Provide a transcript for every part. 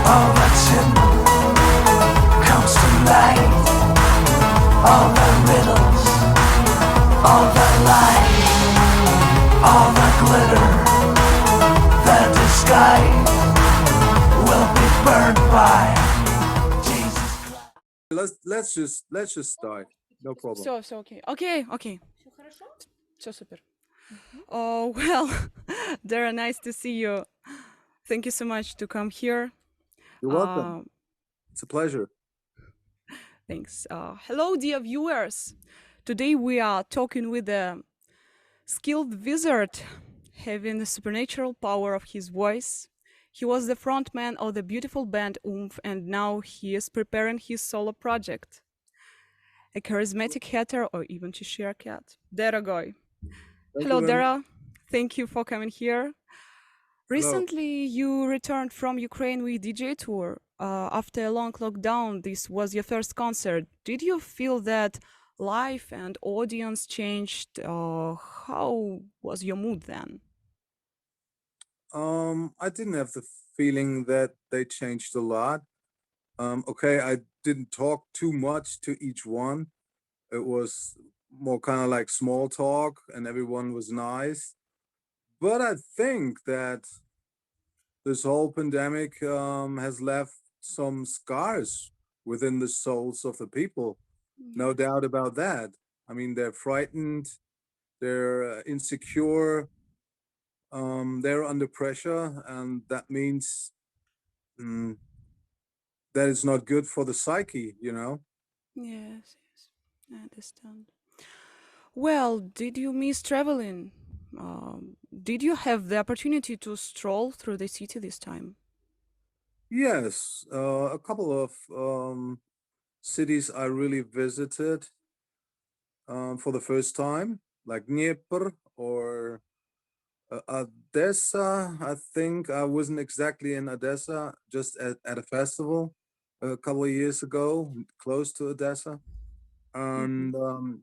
All that's hidden comes to light. All the riddles, all the light, all the glitter, the disguise will be burned by Jesus Christ. Let's just start. No problem. Все, окей. Окей. Все супер. Oh, well, Dara, nice to see you. Thank you so much to come here. You're welcome. It's a pleasure. Thanks. Hello, dear viewers. Today we are talking with a skilled wizard having the supernatural power of his voice. He was the frontman of the beautiful band Oomph, and now he is preparing his solo project. A charismatic hatter or even Cheshire cat, Dero Goi. Hello, Dero. Thank you for coming here. Recently, you returned from Ukraine with DJ tour. After a long lockdown, this was your first concert. Did you feel that life and audience changed? How was your mood then? I didn't have the feeling that they changed a lot. Okay, I didn't talk too much to each one. It was more kind of like small talk, and everyone was nice. But I think that this whole pandemic has left some scars within the souls of the people. No doubt about that. I mean, they're frightened, they're insecure, they're under pressure, and that means that it's not good for the psyche, you know? Yes, I understand. Well, did you miss traveling? Did you have the opportunity to stroll through the city this time? Yes, a couple of cities I really visited for the first time, like Dnieper or Odessa. I think I wasn't exactly in Odessa, just at a festival a couple of years ago, close to Odessa. And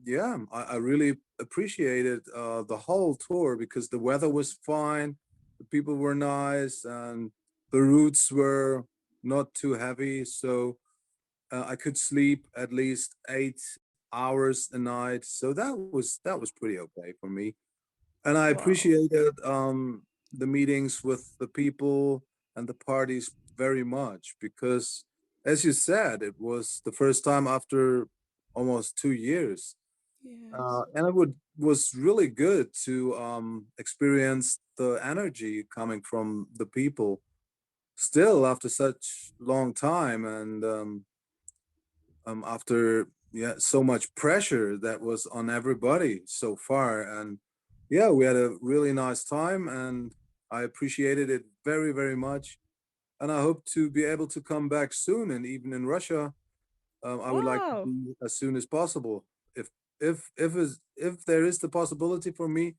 yeah, I really appreciated the whole tour because the weather was fine, the people were nice, and the routes were not too heavy. So I could sleep at least 8 hours a night. So that was pretty okay for me. And I Wow. appreciated the meetings with the people and the parties very much because, as you said, it was the first time after almost 2 years, Yes. and was really good to experience the energy coming from the people. Still, after such long time, and after so much pressure that was on everybody so far, and yeah, we had a really nice time, and I appreciated it very, very much. And I hope to be able to come back soon, and even in Russia, I would like to Wow. be as soon as possible. If there is the possibility for me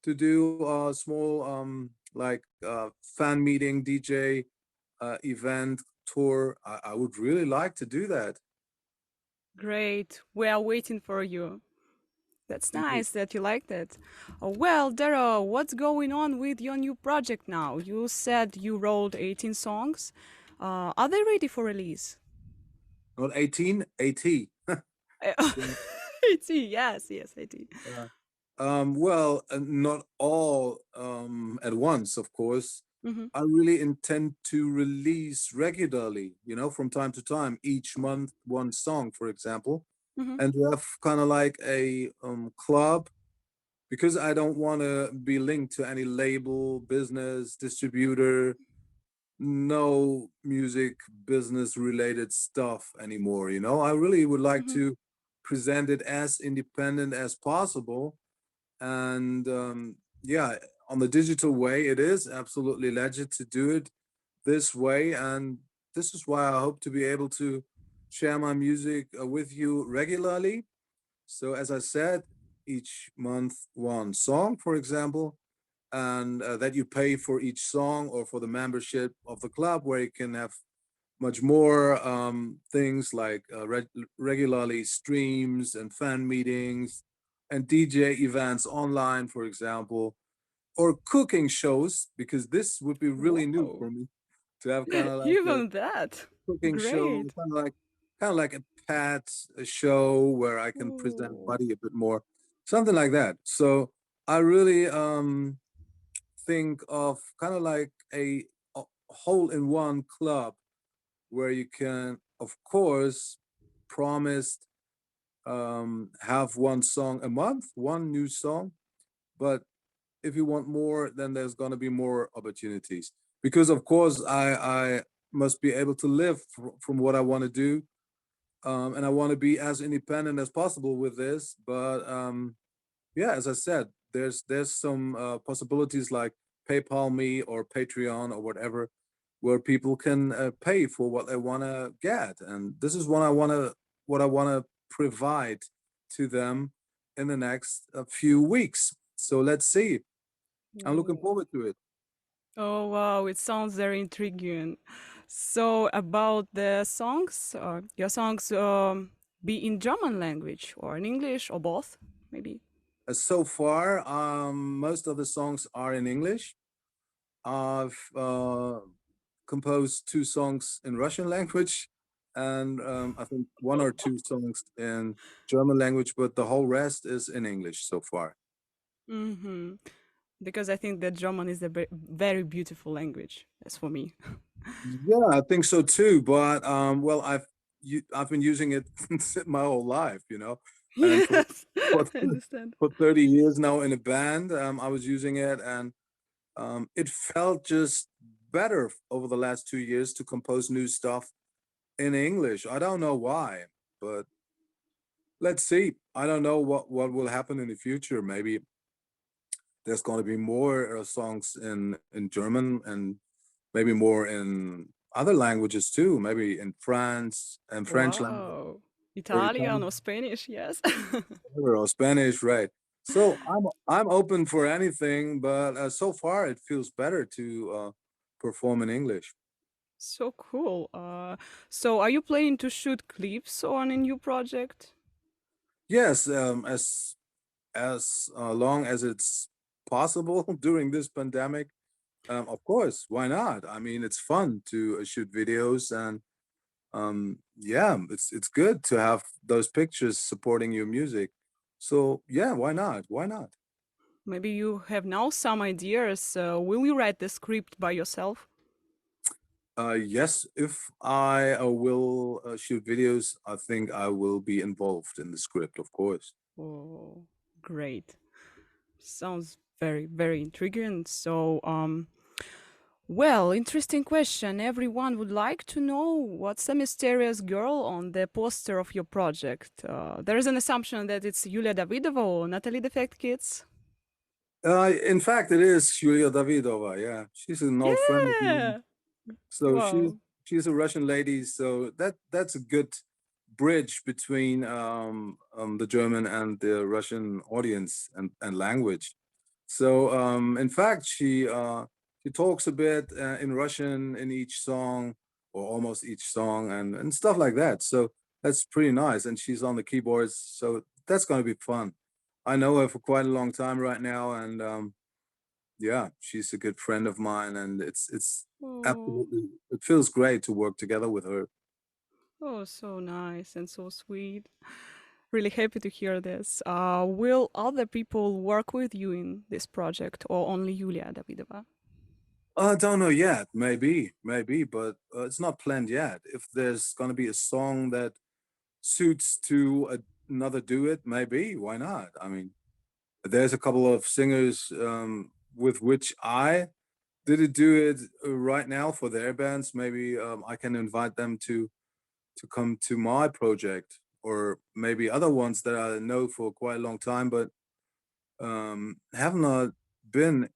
to do a small like fan meeting DJ event tour, I would really like to do that. Great. We are waiting for you. That's Thank you. nice that you liked it. Well, Dara, what's going on with your new project now? You said you wrote 18 songs. Are they ready for release? Not 18, 80. Yeah. 18, yes, 18. Yeah. Well, not all at once, of course. Mm-hmm. I really intend to release regularly, from time to time, each month, one song, for example, Mm-hmm. and to have kind of like a club because I don't want to be linked to any label, business, distributor, no music business related stuff anymore. I really would like Mm-hmm. to present it as independent as possible. And yeah, on the digital way, it is absolutely legit to do it this way. And this is why I hope to be able to share my music with you regularly. So, as I said, each month, one song, for example, and that you pay for each song or for the membership of the club, where you can have much more things like regularly streams and fan meetings and DJ events online, for example, or cooking shows, because this would be really new Whoa. for me. to have kind of like a Even that. cooking show, Great. kind of like a pet a show where I can present Oh. Buddy a bit more, something like that. So I really think of kind of like a hole-in-one club where you can, of course, promise have one song a month, one new song. But if you want more, then there's going to be more opportunities. Because of course, I must be able to live from what I want to do, and I want to be as independent as possible with this. But yeah, as I said, there's some possibilities like PayPal me or Patreon or whatever, where people can pay for what they want to get, and this is what I want to provide to them in the next few weeks. So let's see. I'm looking Oh. forward to it. Oh, wow, it sounds very intriguing. So, about the songs, your songs be in German language or in English or both, maybe? So far, most of the songs are in English. I've composed two songs in Russian language, and I think one or two songs in German language, but the whole rest is in English so far. Mm-hmm. Because I think that German is a very beautiful language, as for me. Yeah, I think so too. But well, I've been using it my whole life, and Yes, for I understand. for 30 years now in a band, I was using it, and it felt just better over the last 2 years to compose new stuff in English. I don't know why, but let's see. I don't know what will happen in the future. Maybe there's going to be more songs in German and maybe more in other languages too. Maybe in France and French language Wow. already Italian coming, or Spanish, yes. or Spanish, right? So I'm open for anything, but so far it feels better to perform in English. So cool. So are you planning to shoot clips on a new project? Yes, as long as it's possible during this pandemic. Of course, why not? I mean, it's fun to shoot videos, and yeah, it's good to have those pictures supporting your music. So yeah, why not? Why not? Maybe you have now some ideas. Will you write the script by yourself? Yes, if I will shoot videos, I think I will be involved in the script, of course. Oh, great. Sounds very, very intriguing. So, well, interesting question. Everyone would like to know what's the mysterious girl on the poster of your project. There is an assumption that it's Yulia Davidova or Natalie Defect Kids. In fact, it is Yulia Davidova. Yeah, she's an old friend of mine. Yeah. So Wow. she's a Russian lady. So that's a good bridge between the German and the Russian audience and language. So in fact, she talks a bit in Russian in each song or almost each song and stuff like that. So that's pretty nice. And she's on the keyboards, so that's going to be fun. I know her for quite a long time right now, and yeah, she's a good friend of mine, and it's Oh, absolutely it feels great to work together with her. oh, so nice and so sweet. Really happy to hear this. Will other people work with you in this project or only Yulia Davidova? I don't know yet. Maybe, but it's not planned yet. If there's going to be a song that suits to another duet, maybe. Why not? I mean, there's a couple of singers with which I did a duet right now for their bands. Maybe I can invite them to come to my project, or maybe other ones that I know for quite a long time, but have not been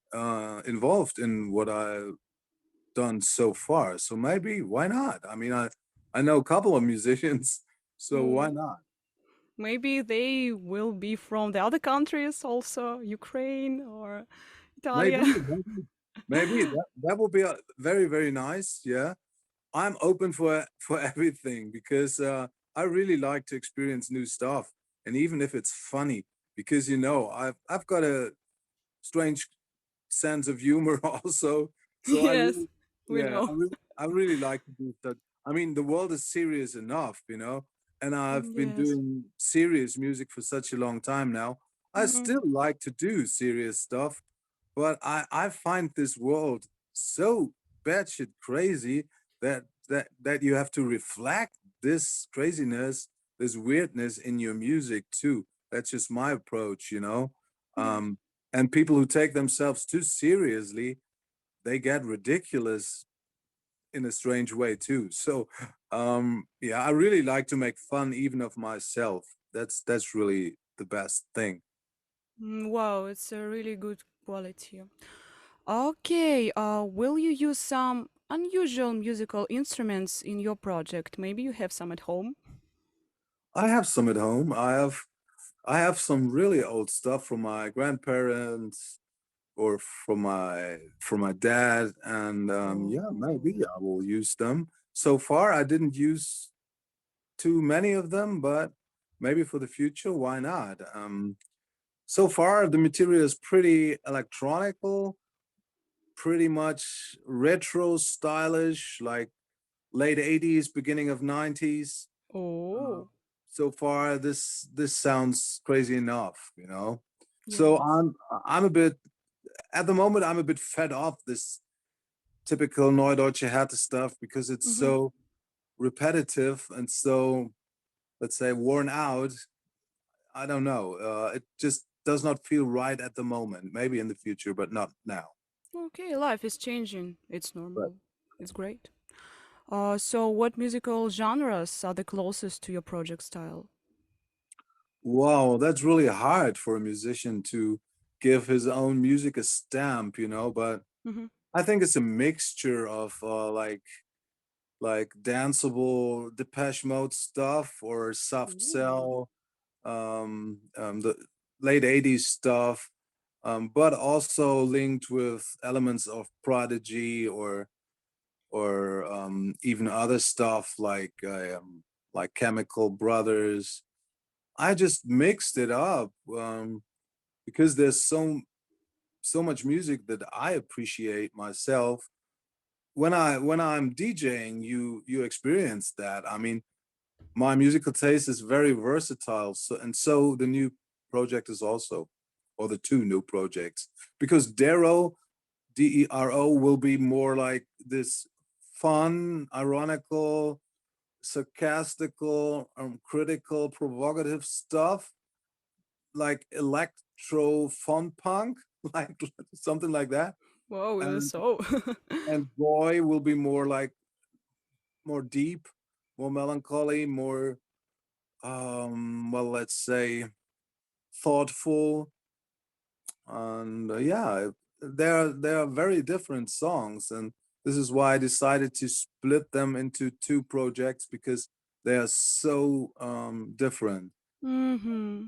involved in what I've done so far. So maybe why not? I mean, I know a couple of musicians, so why Mm. not? Maybe they will be from the other countries also, Ukraine or Maybe, Italia. maybe that would be very nice. Yeah, I'm open for everything because I really like to experience new stuff, and even if it's funny, because I've got a strange sense of humor also. So Yes, we yeah, know. I really like to do that. I mean, the world is serious enough, and I've been Yes. doing serious music for such a long time now. I Hmm. still like to do serious stuff, but I find this world so batshit crazy that you have to reflect this craziness, this weirdness in your music too. That's just my approach. Yes. Um, and people who take themselves too seriously, they get ridiculous in a strange way too. So yeah, I really like to make fun even of myself. That's really the best thing. Wow, it's a really good quality. Okay, will you use some unusual musical instruments in your project? Maybe you have some at home? I have some at home. I have some really old stuff from my grandparents or from my dad, and yeah, maybe Oh. I will use them. So far, I didn't use too many of them, but maybe for the future, why not? So far, the material is pretty electronical, pretty much retro stylish, like late 80s, beginning of 90s. Uh, Oh, so far, this sounds crazy enough. So yes. I'm a bit at the moment I'm a bit fed off this typical Neudeutsche Härte stuff because it's Hmm. so repetitive and so, let's say, worn out. I don't know. It just does not feel right at the moment. Maybe in the future, but not now. Okay, life is changing. It's But normal. It's great. So what musical genres are the closest to your project style? wow, that's really hard for a musician to give his own music a stamp. But Hmm. I think it's a mixture of like danceable Depeche Mode stuff or soft Ooh. cell, the late 80s stuff, but also linked with elements of Prodigy or even other stuff like Chemical Brothers. I just mixed it up because there's so much music that I appreciate myself. When I'm DJing, you experience that. I mean, my musical taste is very versatile. So the new project is also, or the two new projects, because Dero will be more like this fun, ironical, sarcastical, critical, provocative stuff, like electro fun punk, like something like that. Wow, And so. and Goi will be more like more deep, more melancholy, more well, let's say thoughtful, and yeah, they are very different songs, and this is why I decided to split them into two projects because they are so different, Hmm.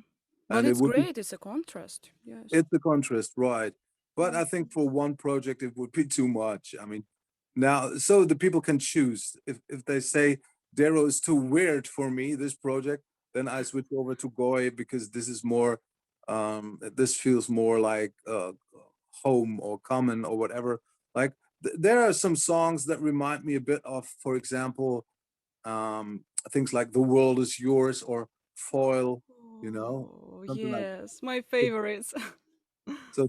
But and it it's would be great. It's a contrast. Yes. it's a contrast, right? But I Mhm. think for one project it would be too much. I mean, now so the people can choose. If they say Dero is too weird for me, this project, then I switch over to Goy because this is more. This feels more like home or common or whatever. Like there are some songs that remind me a bit of, for example, things like "The World Is Yours" or "Foil." Oh, Something like yes, my that. favorites. So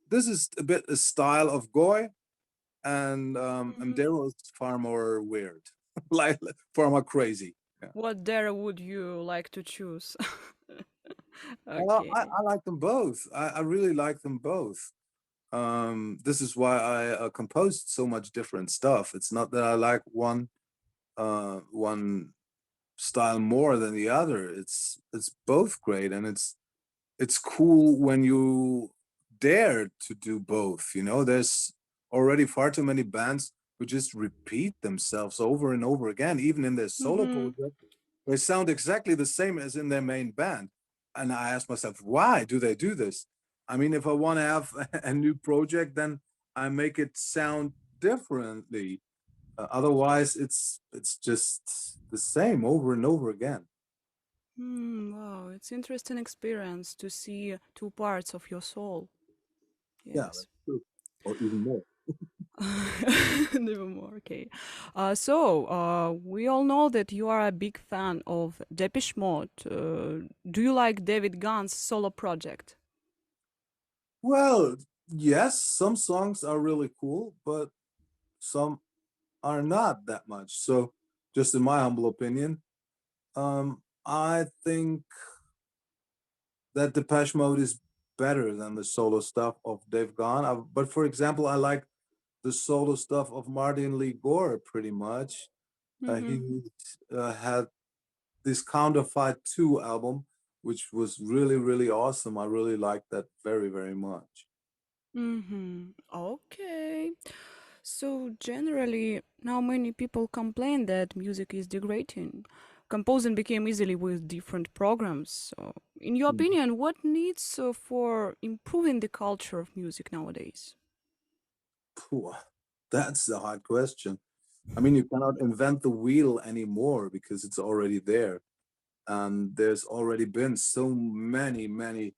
this is a bit a style of Goy, and Mhm. Daryl is far more weird, like far more crazy. Yeah. What dare would you like to choose? Well, I, Okay. I like them both. I really like them both. This is why I composed so much different stuff. It's not that I like one style more than the other. It's both great, and it's cool when you dare to do both. There's already far too many bands who just repeat themselves over and over again, even in their solo Mm-hmm. project. They sound exactly the same as in their main band. And I ask myself, why do they do this? I mean, if I want to have a new project, then I make it sound differently. Otherwise, it's just the same over and over again. Wow, it's interesting experience to see two parts of your soul. Yeah, Yes. that's true. Or even more. Nevermore. Okay. We all know that you are a big fan of Depeche Mode. Do you like David Gunn's solo project? Well, yes, some songs are really cool, but some are not that much. So, just in my humble opinion, I think that Depeche Mode is better than the solo stuff of Dave Gahan. But for example, I like the solo stuff of Martin Lee Gore pretty much. Mm-hmm. He had this Counterfeit 2 album, which was really, really awesome. I really liked that very, very much. Mm-hmm. Okay. So generally, now many people complain that music is degrading. Composing became easily with different programs. So, in your Mm. opinion, what needs for improving the culture of music nowadays? Phew, that's a hard question. I mean, you cannot invent the wheel anymore because it's already there. And there's already been so many, many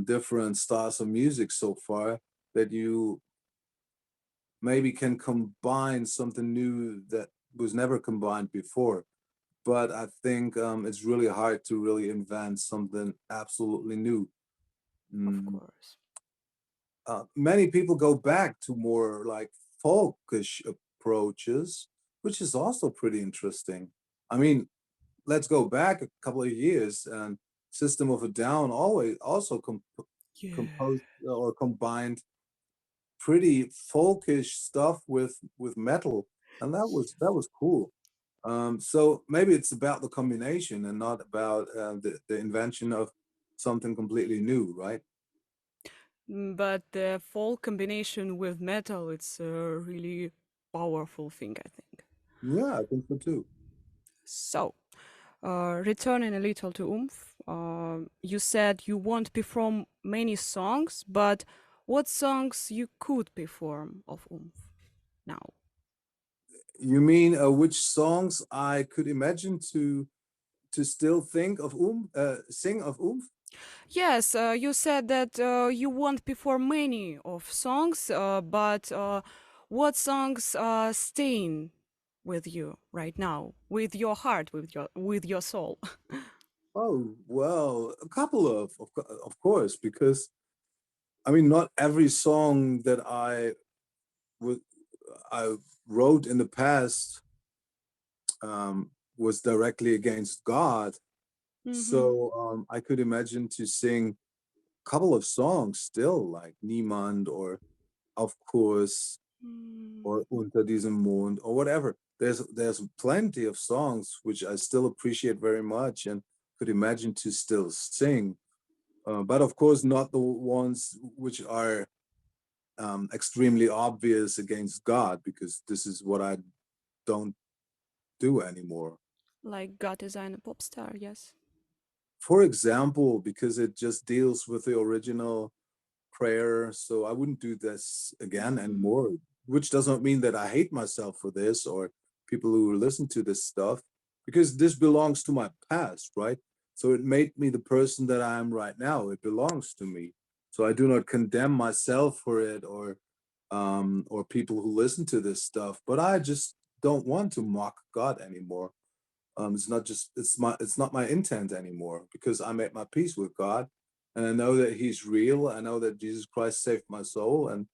different styles of music so far that you maybe can combine something new that was never combined before. But I think it's really hard to really invent something absolutely new. Of Mm. course. Many people go back to more like folkish approaches, which is also pretty interesting. I mean, let's go back a couple of years, and System of a Down always also Yeah. composed or combined pretty folkish stuff with metal, and that was cool. So maybe it's about the combination and not about the invention of something completely new, right? But the folk combination with metal, it's a really powerful thing, I think. Yeah, I think so too. So, returning a little to Oomph, you said you won't perform many songs, but what songs you could perform of Oomph now? You mean which songs I could imagine to still think of sing of Oomph? Yes, you said that you won't perform many of songs, but what songs are staying with you right now, with your heart, with your soul? Oh, well, a couple of course, because I mean, not every song that would I wrote in the past was directly against God. Mm-hmm. So I could imagine to sing a couple of songs still, like Niemand or Of Course Mm. or Unter diesem Mond or whatever. There's plenty of songs which I still appreciate very much and could imagine to still sing. But of course, not the ones which are extremely obvious against God, because this is what I don't do anymore. Like God is a pop star, yes. For example, because it just deals with the original prayer, so I wouldn't do this again Mm. anymore, which does not mean that I hate myself for this or people who listen to this stuff, because this belongs to my past, right? So it made me the person that I am right now. It belongs to me. So I do not condemn myself for it or people who listen to this stuff, but I just don't want to mock God anymore. It's not my intent anymore because I made my peace with God, and I know that He's real. I know that Jesus Christ saved my soul, and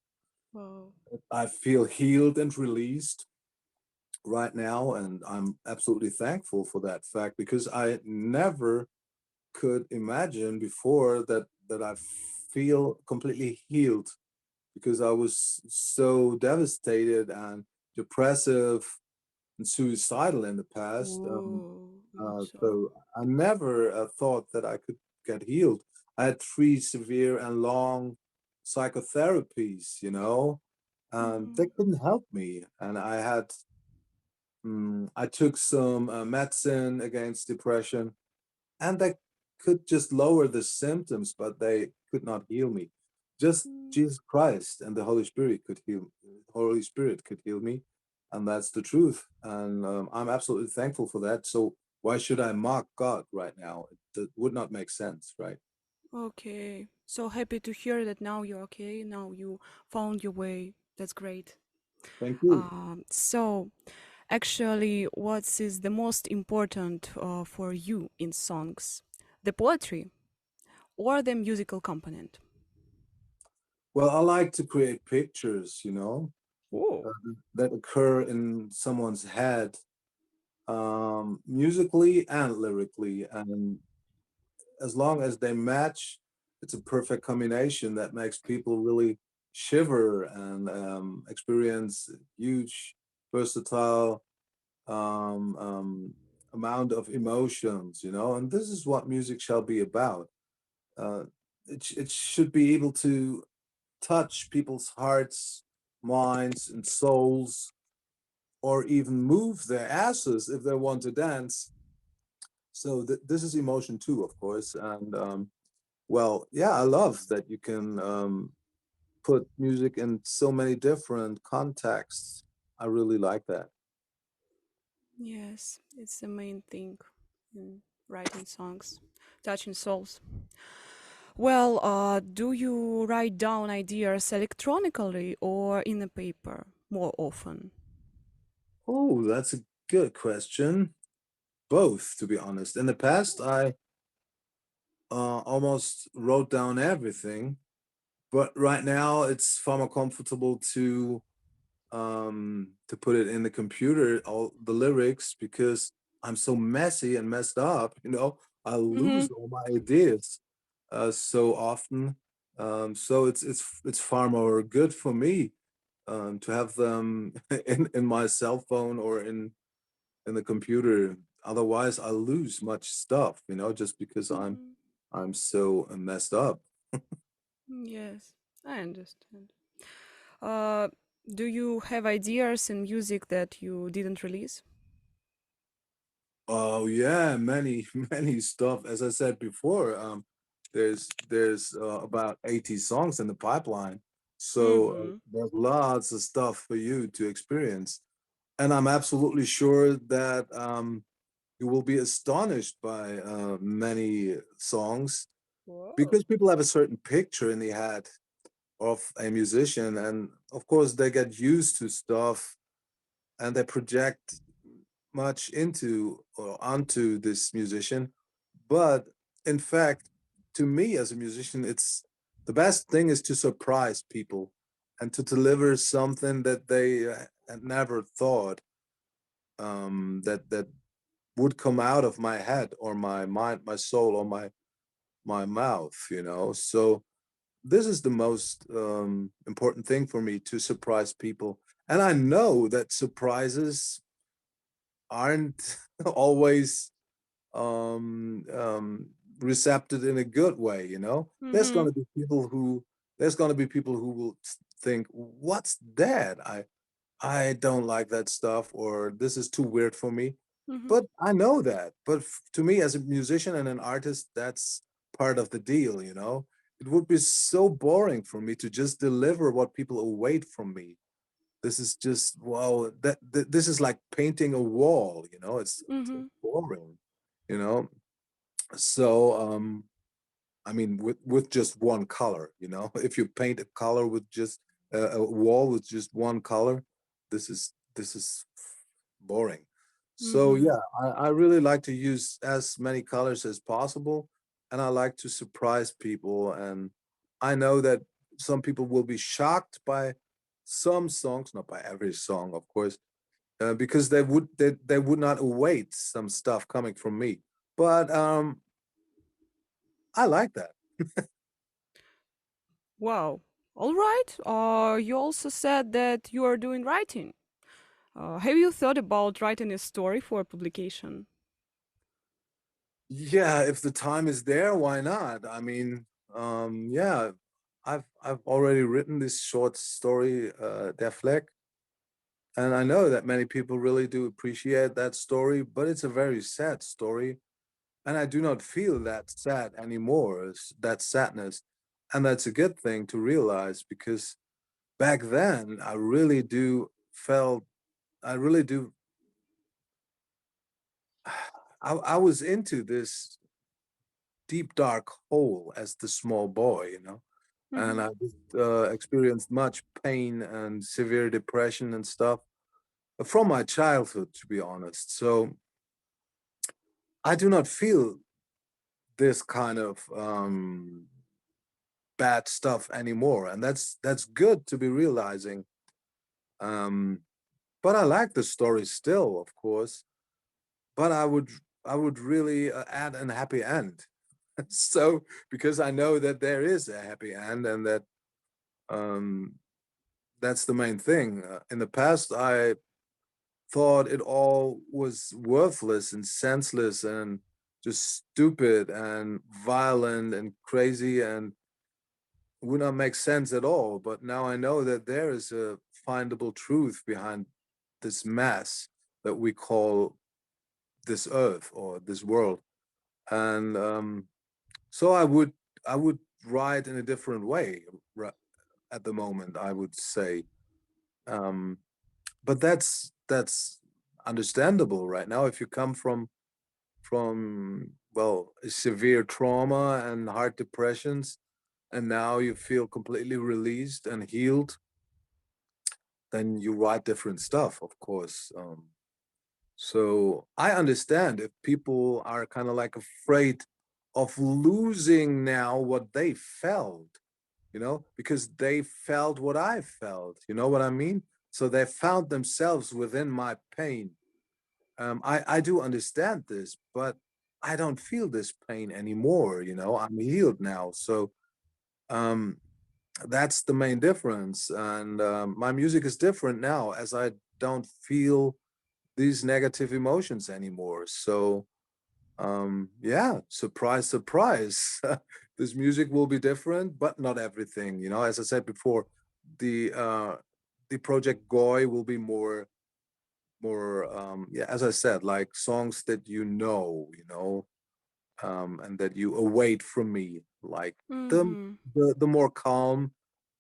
Wow. I feel healed and released right now, and I'm absolutely thankful for that fact because I never could imagine before that I feel completely healed because I was so devastated and depressive and suicidal in the past. Whoa. So. So I never thought that I could get healed. I had 3 severe and long psychotherapies, and they Mm. couldn't help me. And I took some medicine against depression, and they could just lower the symptoms, but they could not heal me. Just Mm. Jesus Christ and the Holy Spirit could heal me, and that's the truth. And I'm absolutely thankful for that. So why should I mock God right now? It would not make sense, right? Okay. So happy to hear that now you're okay. Now you found your way. That's great. Thank you. So, actually, what is the most important for you in songs? The poetry or the musical component? Well, I like to create pictures, Oh. that occur in someone's head, musically and lyrically. And as long as they match, it's a perfect combination that makes people really shiver and experience huge, versatile amount of emotions. And this is what music shall be about. Uh, it should be able to touch people's hearts, minds, and souls, or even move their asses if they want to dance. So this is emotion too, of course. And well, yeah, I love that you can put music in so many different contexts. I really like that. Yes, it's the main thing in writing songs, touching souls. Well, do you write down ideas electronically or in a paper more often? Oh, that's a good question. Both, to be honest. In the past, I almost wrote down everything, but right now it's far more comfortable to put it in the computer, all the lyrics, because I'm so messy and messed up. I Mm-hmm. lose all my ideas so often. So it's far more good for me to have them in my cell phone or in the computer. Otherwise, I lose much stuff, just because Mm-hmm. I'm so messed up. Yes, I understand. Uh, do you have ideas in music that you didn't release? Oh yeah, many many stuff. As I said before, there's about 80 songs in the pipeline, so Mm-hmm. there's lots of stuff for you to experience, and I'm absolutely sure that you will be astonished by many songs Whoa. because people have a certain picture in the head of a musician, and of course they get used to stuff and they project much into or onto this musician. But in fact, to me as a musician, it's the best thing is to surprise people and to deliver something that they had never thought that would come out of my head or my mind, my soul, or my mouth. So this is the most important thing for me, to surprise people. And I know that surprises aren't always um, um, recepted in a good way. There's going Mm-hmm. to be people who will think, "What's that? I don't like that stuff," or "This is too weird for me." Mm-hmm. But I know that. But to me, as a musician and an artist, that's part of the deal. It would be so boring for me to just deliver what people await from me. This is just, wow, this is like painting a wall. It's Mm-hmm. boring, you know. So I mean, with just one color. If you paint a color with just a wall with just one color, this is boring. So Mm-hmm. yeah, I really like to use as many colors as possible, and I like to surprise people. And I know that some people will be shocked by some songs, not by every song, of course, because they would not await some stuff coming from me. But I like that. Wow. All right. You also said that you are doing writing. Have you thought about writing a story for publication? Yeah, if the time is there, why not? I mean, yeah, I've already written this short story, Der Fleck, and I know that many people really do appreciate that story, but it's a very sad story, and I do not feel that sad anymore, that sadness, and that's a good thing to realize because back then I really do, I was into this deep dark hole as the small boy. and Mm-hmm. I just experienced much pain and severe depression and stuff from my childhood, to be honest. So I do not feel this kind of bad stuff anymore, and that's good to be realizing. Um, but I like the story still, of course. But I would really add an happy end. So because I know that there is a happy end, and that um, that's the main thing. In the past, I thought it all was worthless and senseless and just stupid and violent and crazy and would not make sense at all. But now I know that there is a findable truth behind this mess that we call this earth or this world. And so I would write in a different way at the moment, I would say. Um, but that's understandable right now if you come from well severe trauma and hard depressions, and now you feel completely released and healed, then you write different stuff, of course. So I understand if people are kind of like afraid of losing now what they felt, because they felt what I felt. You know what I mean? So they found themselves within my pain. I do understand this, but I don't feel this pain anymore. I'm healed now. So um, that's the main difference. And my music is different now as I don't feel these negative emotions anymore. So yeah, surprise, surprise. This music will be different, but not everything. As I said before, the project Goi will be more yeah, as I said, like songs that and that you await from me, like the Mm-hmm. the more calm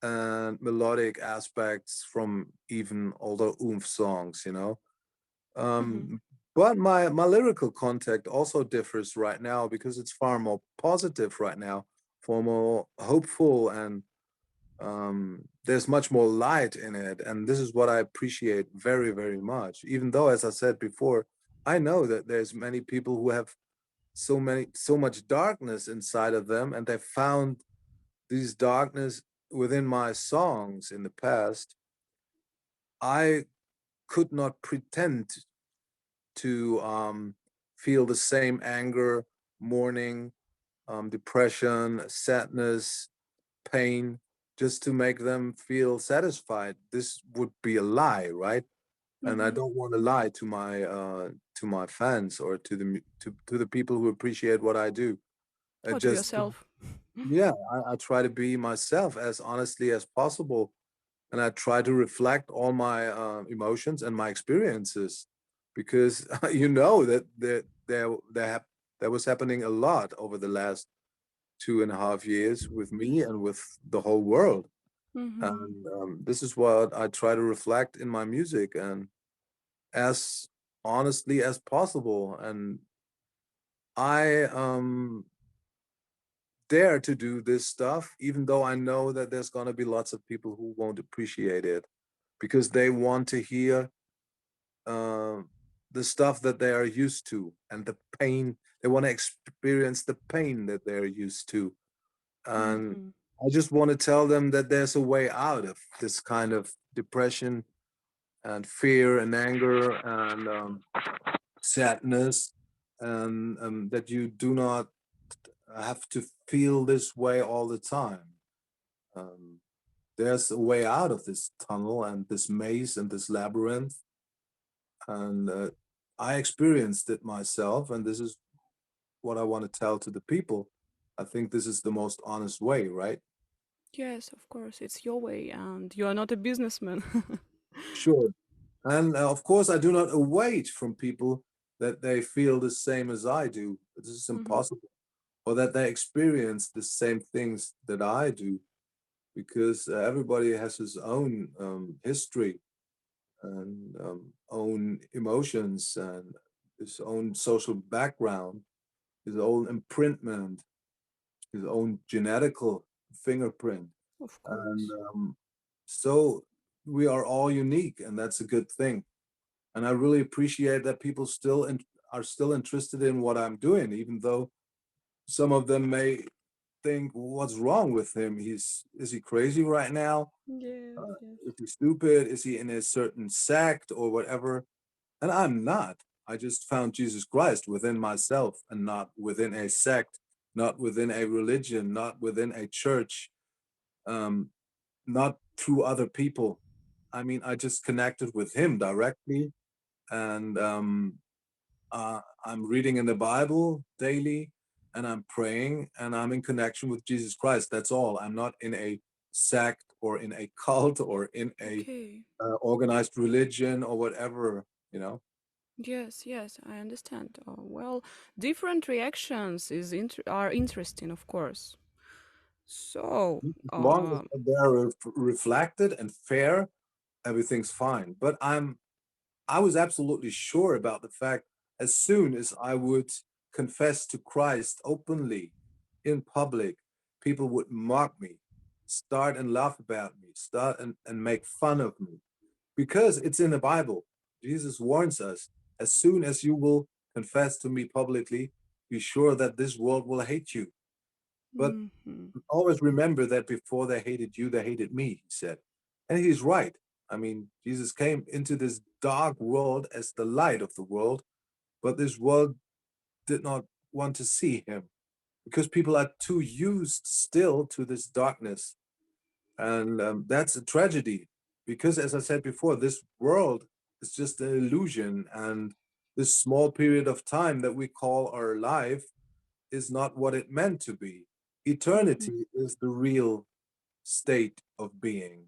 and melodic aspects from even older Oomph songs. Mm-hmm. um, but my lyrical content also differs right now because it's far more positive right now, far more hopeful, and there's much more light in it. And this is what I appreciate very, very much. Even though, as I said before, I know that there's many people who have so much darkness inside of them, and they found these darkness within my songs in the past. I could not pretend to feel the same anger, mourning, depression, sadness, pain, just to make them feel satisfied. This would be a lie, right? And I Mm-hmm. don't want to lie to my fans or to the people who appreciate what I do. Or to Just yourself. yeah, I try to be myself as honestly as possible, and I try to reflect all my emotions and my experiences, because that there was happening a lot over the last 2.5 years with me and with the whole world. Mm-hmm. And this is what I try to reflect in my music, and as honestly as possible. And I dare to do this stuff, even though I know that there's going to be lots of people who won't appreciate it because they want to hear um, the stuff that they are used to, and the pain. They want to experience the pain that they're used to. And Mm-hmm. I just want to tell them that there's a way out of this kind of depression and fear and anger and sadness, and that you do not have to feel this way all the time. Um, there's a way out of this tunnel and this maze and this labyrinth. And I experienced it myself, and this is what I want to tell to the people. I think this is the most honest way, right? Yes, of course, it's your way, and you are not a businessman. Sure. And of course, I do not await from people that they feel the same as I do. This is Mm-hmm. impossible. Or that they experience the same things that I do, because everybody has his own history and own emotions and his own social background, his own imprintment, his own genetical fingerprint. Of And course. so we are all unique, and that's a good thing. And I really appreciate that people are still interested in what I'm doing, even though some of them may think, what's wrong with him? Is he crazy right now? Yes, yes. Is he stupid? Is he in a certain sect or whatever? And I'm not. I just found Jesus Christ within myself and not within a sect, not within a religion, not within a church, um, not through other people. I mean, I just connected with him directly, and I'm reading in the Bible daily, and I'm praying, and I'm in connection with Jesus Christ. That's all. I'm not in a sect or in a cult or in a Okay. organized religion or whatever, you know. Yes, yes, I understand. Well, different reactions are interesting, of course. So, As long as they're reflected and fair, everything's fine. But I was absolutely sure about the fact as soon as I would confess to Christ openly in public, people would mock me, start and laugh about me, start and make fun of me. Because it's in the Bible. Jesus warns us, as soon as you will confess to me publicly, be sure that this world will hate you. But hmm always remember that before they hated you, they hated me, he said. And he's right. I mean, Jesus came into this dark world as the light of the world, but this world did not want to see him because people are too used still to this darkness. And that's a tragedy because, as I said before, this world is just an illusion. And this small period of time that we call our life is not what it meant to be. hmm Eternity is the real state of being,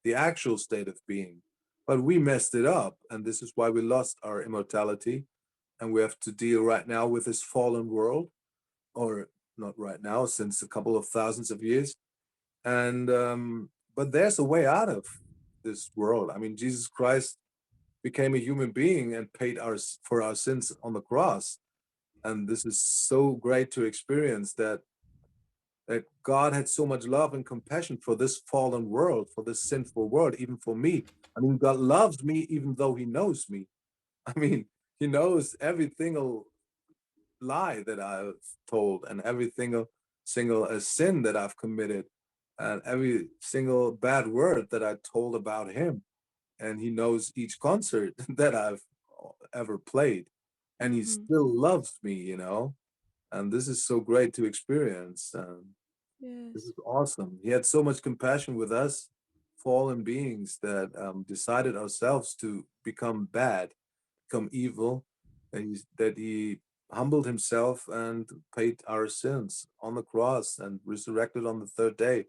the actual state of being. But we messed it up, and this is why we lost our immortality. And we have to deal right now with this fallen world, or not right now, since a couple of thousands of years. And but there's a way out of this world. I mean, Jesus Christ became a human being and paid for our sins on the cross. And this is so great to experience that God had so much love and compassion for this fallen world, for this sinful world, even for me. I mean, God loves me even though He knows me. I mean, He knows every single lie that I've told and every single sin that I've committed and every single bad word that I told about Him. And He knows each concert that I've ever played. And He hmm still loves me, and this is so great to experience. This Yes. is awesome. He had so much compassion with us, fallen beings that decided ourselves to become bad, become evil, that he humbled himself and paid our sins on the cross and resurrected on the third day.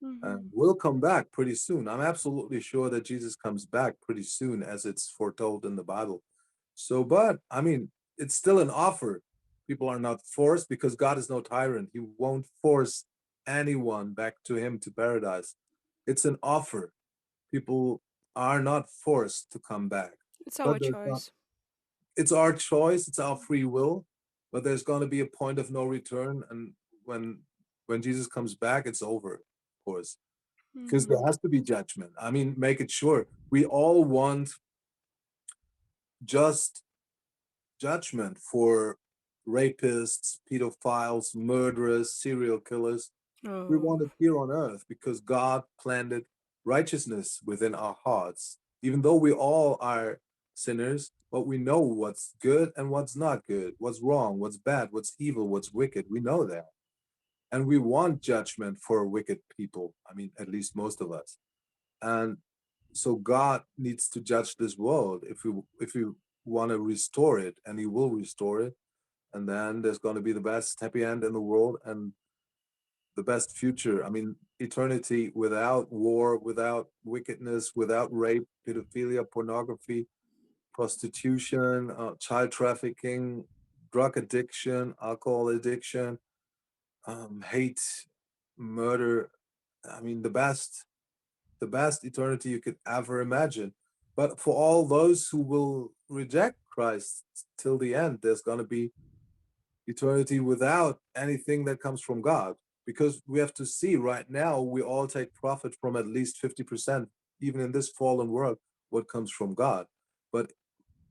hmm And will come back pretty soon. I'm absolutely sure that Jesus comes back pretty soon, as it's foretold in the Bible. So, but I mean, it's still an offer. People are not forced because God is no tyrant. He won't force anyone back to Him to paradise. It's an offer. People are not forced to come back, It's but our there's not. choice. It's our choice. It's our free will. But there's going to be a point of no return, and when when Jesus comes back, it's over, of course, because there hmm has to be judgment. I mean, make it sure we all want just judgment for rapists, pedophiles, murderers, serial killers. We Oh. want it here on earth because God planted righteousness within our hearts. Even though we all are sinners, but we know what's good and what's not good, what's wrong, what's bad, what's evil, what's wicked. We know that. And we want judgment for wicked people. I mean, at least most of us. And so God needs to judge this world if we want to restore it, and He will restore it. And then there's going to be the best happy end in the world and the best future. I mean, eternity without war, without wickedness, without rape, pedophilia, pornography, prostitution, child trafficking, drug addiction, alcohol addiction, hate, murder. I mean, the best eternity you could ever imagine. But for all those who will reject Christ till the end, there's going to be eternity without anything that comes from God. because we have to see right now we all take profit from at least 50%, even in this fallen world, what comes from God. But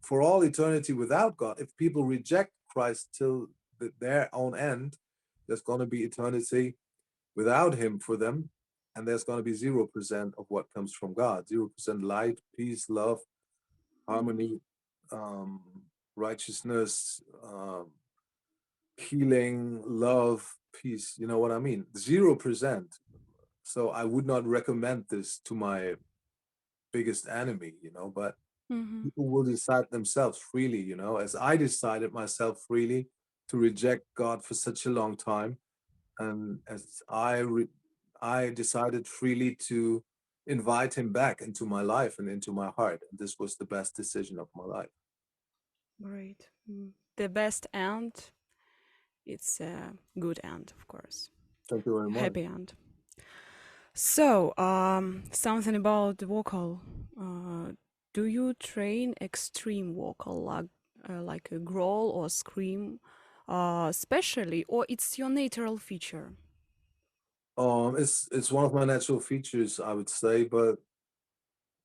for all eternity without God, if people reject Christ till their own end, there's going to be eternity without Him for them, and there's going to be 0% of what comes from God. 0% light, peace, love, harmony, um, righteousness, healing, love, peace. You know what I mean? 0%. So I would not recommend this to my biggest enemy, but Mm-hmm. people will decide themselves freely, as I decided myself freely to reject God for such a long time. And as I decided freely to invite him back into my life and into my heart. And this was the best decision of my life. Great. The best end, it's a good end, of course. Thank you very much. Happy end. So, something about the vocal. Do you train extreme vocal, like a growl or scream, specially, or it's your natural feature? It's one of my natural features, I would say, but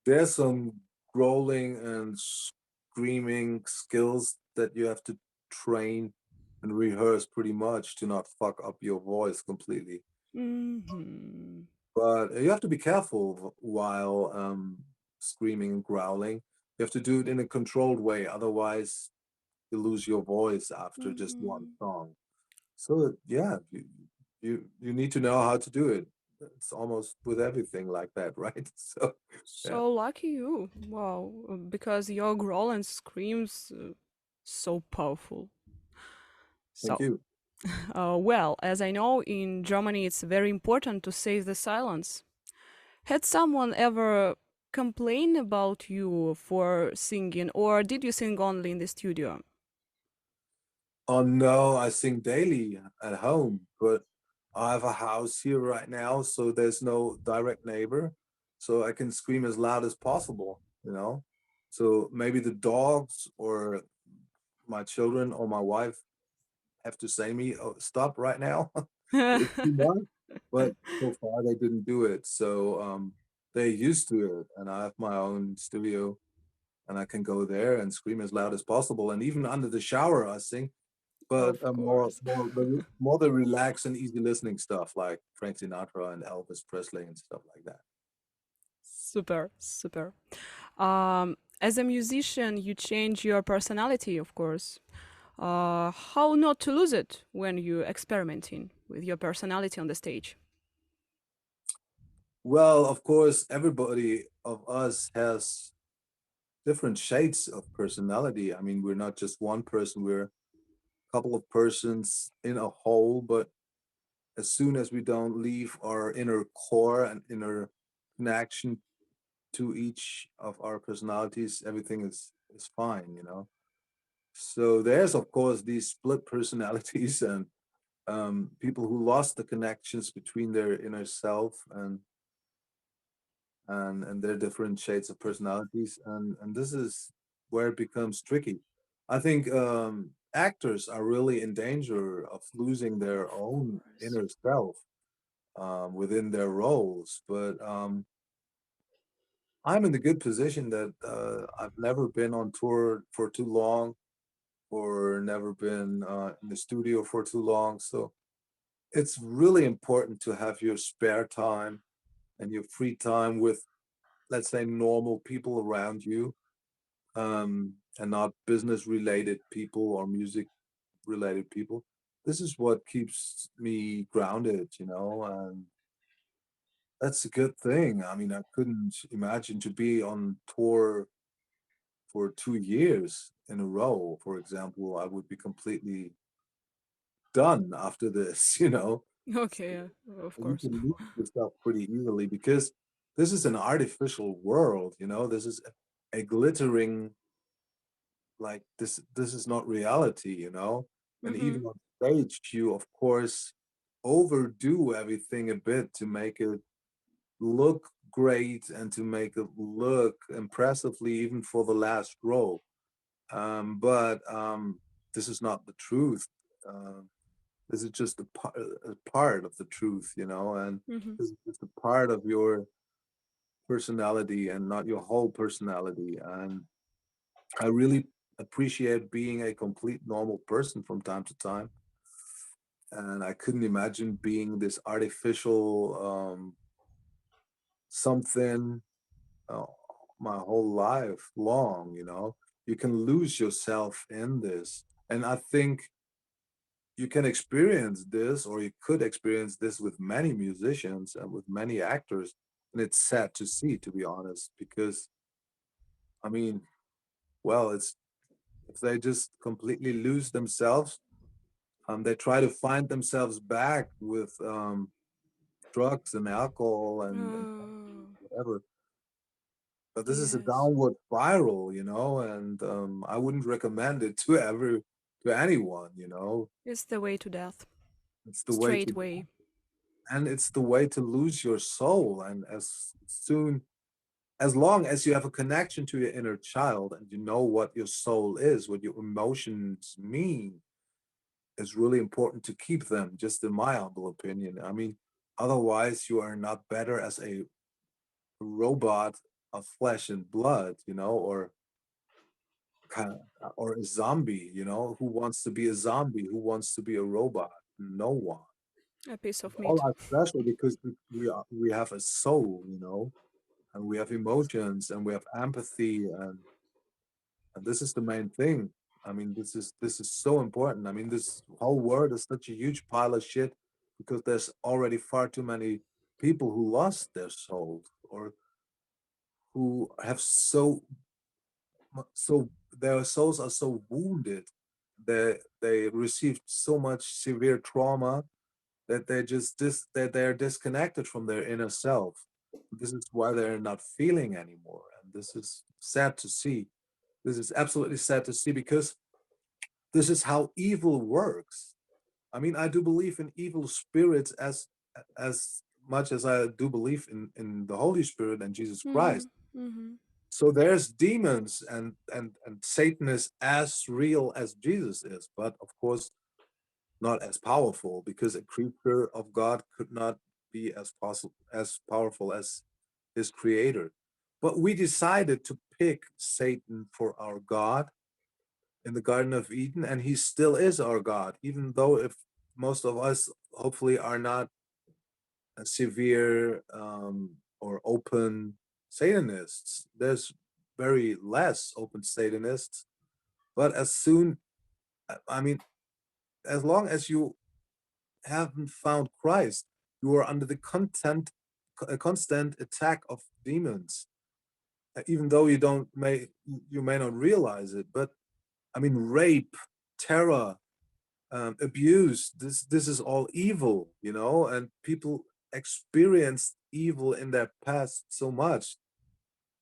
there's some growling and screaming skills that you have to train and rehearse pretty much to not fuck up your voice completely. Mm-hmm. But you have to be careful while screaming and growling. You have to do it in a controlled way, otherwise you lose your voice after just one Mm-hmm. song. So yeah, you need to know how to do it. It's almost with everything like that, right? So yeah, So lucky you. Wow, because your growl and screams so powerful. thank So, you. well, as I know, in Germany it's very important to save the silence. Had someone ever complained about you for singing, or did you sing only in the studio? Oh no, I sing daily at home, but I have a house here right now, so there's no direct neighbor, so I can scream as loud as possible. So maybe the dogs or my children or my wife have to say me, oh, stop right now. It's too much. But so far they didn't do it. So they're used to it. And I have my own studio and I can go there and scream as loud as possible. And even under the shower, I sing, but Of more, course. more the relaxed and easy listening stuff like Frank Sinatra and Elvis Presley and stuff like that. Super, super. As a musician, you change your personality, of course. How not to lose it when you're experimenting with your personality on the stage? Well, of course, everybody of us has different shades of personality. I mean, we're not just one person, we're a couple of persons in a whole, but as soon as we don't leave our inner core and inner connection to each of our personalities, everything is fine. So there's of course these split personalities and people who lost the connections between their inner self and their different shades of personalities, and this is where it becomes tricky. I think actors are really in danger of losing their Of own course. inner self within their roles. But I'm in the good position that I've never been on tour for too long, or never been in the studio for too long. So it's really important to have your spare time and your free time with, let's say, normal people around you, and not business related people or music related people. This is what keeps me grounded, and that's a good thing. I mean, I couldn't imagine to be on tour for 2 years in a row, for example. I would be completely done after this. Okay, of You course. can lose yourself pretty easily because this is an artificial world. This is a glittering, like this is not reality. And Mm-hmm. even on stage, you of course overdo everything a bit to make it look great and to make it look impressively even for the last row. But this is not the truth. This is just a part of the truth, you know, and Mm-hmm. this is just a part of your personality and not your whole personality. And I really appreciate being a complete normal person from time to time. And I couldn't imagine being this artificial something uh, my whole life long, you know. You can lose yourself in this. And I think you can experience this, or you could experience this with many musicians and with many actors. And it's sad to see, to be honest, because I mean, well, it's if they just completely lose themselves, they try to find themselves back with drugs and alcohol and Oh, whatever. But this is a yes. downward spiral, you know, and I wouldn't recommend it to anyone, you know. It's the way to death. It's the way Straight to way. and it's the way to lose your soul. And as long as you have a connection to your inner child and you know what your soul is, what your emotions mean, it's really important to keep them, just in my humble opinion. I mean, otherwise you are not better as a robot of flesh and blood, you know, or kind of, or a zombie, you know, who wants to be a zombie, who wants to be a robot? No one. A piece We of all meat. are special because we have a soul, you know, and we have emotions and we have empathy, and this is the main thing. I mean, this is so important. I mean, this whole world is such a huge pile of shit because there's already far too many people who lost their souls or who have so their souls are so wounded, they received so much severe trauma that that they're disconnected from their inner self. This is why they're not feeling anymore, and this is sad to see. This is absolutely sad to see because this is how evil works. I mean, I do believe in evil spirits as much as I do believe in the Holy Spirit and Jesus Mm-hmm. Christ. Mm-hmm. So there's demons, and Satan is as real as Jesus is, but of course not as powerful, because a creature of God could not be as powerful as his creator. But we decided to pick Satan for our God in the Garden of Eden, and he still is our God, even though if most of us hopefully are not a severe or open Satanists. There's very less open Satanists, but as soon, I mean, as long as you haven't found Christ, you are under the a constant attack of demons. Even though you may not realize it, but I mean, rape, terror, abuse. This is all evil, you know, and people experienced evil in their past so much.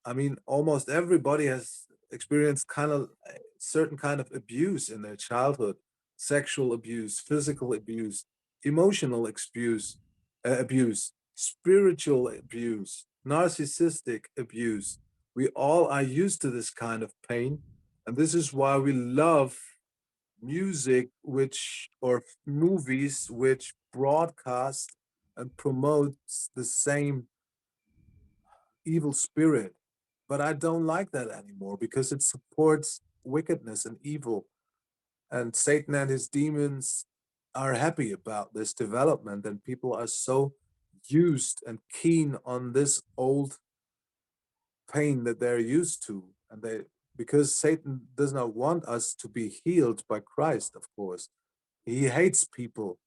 I mean, almost everybody has experienced kind of a certain kind of abuse in their childhood: sexual abuse, physical abuse, emotional abuse, spiritual abuse, narcissistic abuse. We all are used to this kind of pain. And this is why we love music or movies which broadcast and promotes the same evil spirit. But I don't like that anymore because it supports wickedness and evil. And Satan and his demons are happy about this development, and people are so used and keen on this old pain that they're used to. And because Satan does not want us to be healed by Christ, of course. He hates people.